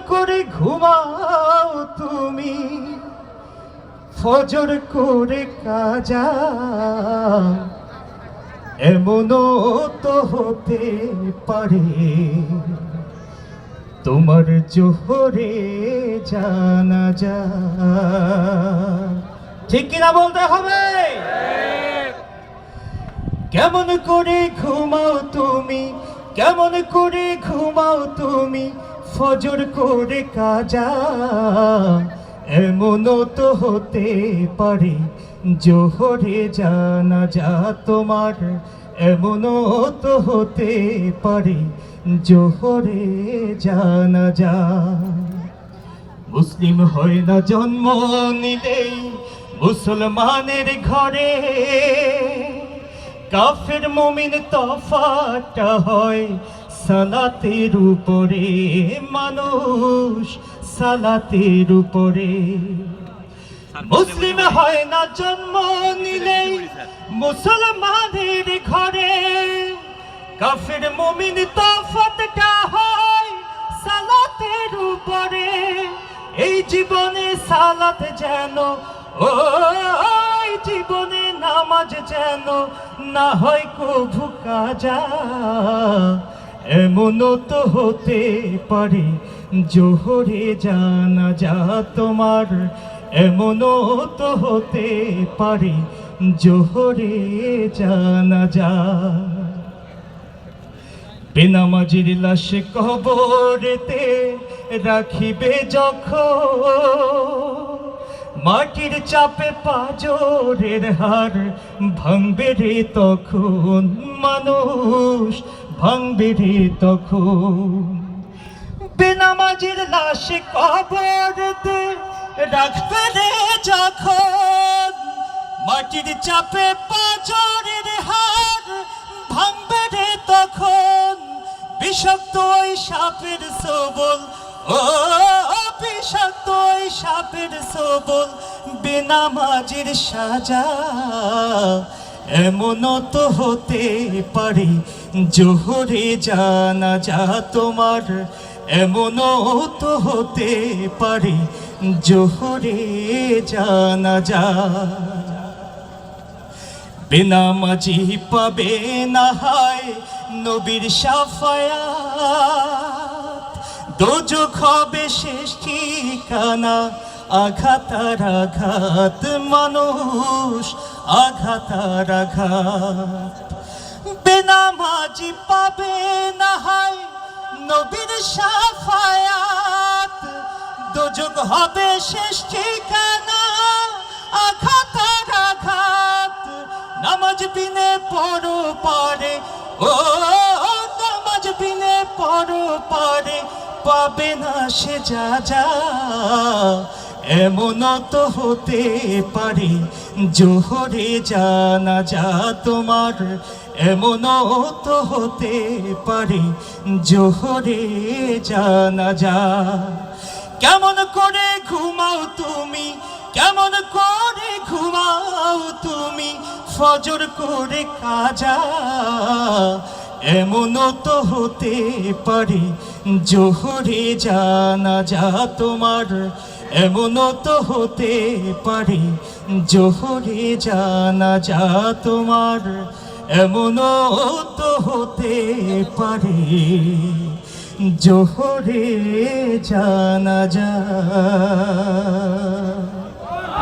করে ঘুমাও তুমি ফজর করে কাজা, এমনও তো হতে পারে তোমার জোহরে জানাজা। ঠিক কিনা বলতে হবে? কেমন করে ঘুমাও তুমি, কেমন করে ঘুমাও তুমি ফজর করে কাজা, এমনও তো হতে পারে জোহরে জানাজা তোমার, এমনও তো হতে পারে জোহরে জানাজা। মুসলিম হয় না জন্ম নিলেই মুসলমানের ঘরে, কাফের মুমিন তফাৎটা হয় সালাতের উপরে, মানুষ সালাতের উপরে। মুসলিম হয় না জন্ম নিলেই মুসলমানের ঘরে, কাফের মুমিন তফাৎটা হয় সালাতের উপরে। এই জীবনে সালাত যেন, ও জীবনে নামাজ যেন না হয় কভু কাজা, এমনও তো হতে পারে জোহরে জানাজা তোমার, এমনও তো হতে পারে জোহরে জানাজা। বেনামাজির লাশ কবরেতে রাখিবে যখন, মাটির চাপে পাজরের হাড় ভাঙবে রে তখন, মানুষ ভাঙবে রে তখন। বেনামাজির লাশ কবরেতে রাখবে রে যখন, মাটির চাপে পাজরের হাড় ভাঙবে রে তখন। বিষাক্ত ওই সাপের সবল, ও বিষাক্ত ওই সাপের সবল বেনামাজির সাজা, এমনও তো হতে পারে জোহরে জানাজা তোমার, এমনও তো হতে পারে জোহরে জানাজা। বেনামাজি পাবে না হায় নবীর শাফায়াত, দোজখ হবে শেষ ঠিকানা, আঘাত আর আঘাত মানুষ আঘাত আর আঘাত। বেনামাজি পাবে না হায় নবীর শাফায়াত, দোজখ হবে শেষ ঠিকানা, আঘাত আর আঘাত। নামাজ বিনে পড়ো পারে, ও নামাজ বিনে পড়ো পারে পাবে না সে যা যা, এমনও তো হতে পারে জোহরে জানাজা তোমার, এমনও তো হতে পারে জোহরে জানাজা। কেমন করে ঘুমাও তুমি, কেমন করে ঘুমাও তুমি ফজর করে কাজা, এমনও তো হতে পারে জোহরে জানাজা তোমার, এমনও তো হতে পারে জোহরে জানাজা তোমার, এমনও তো হতে পারে জোহরে জানাজা।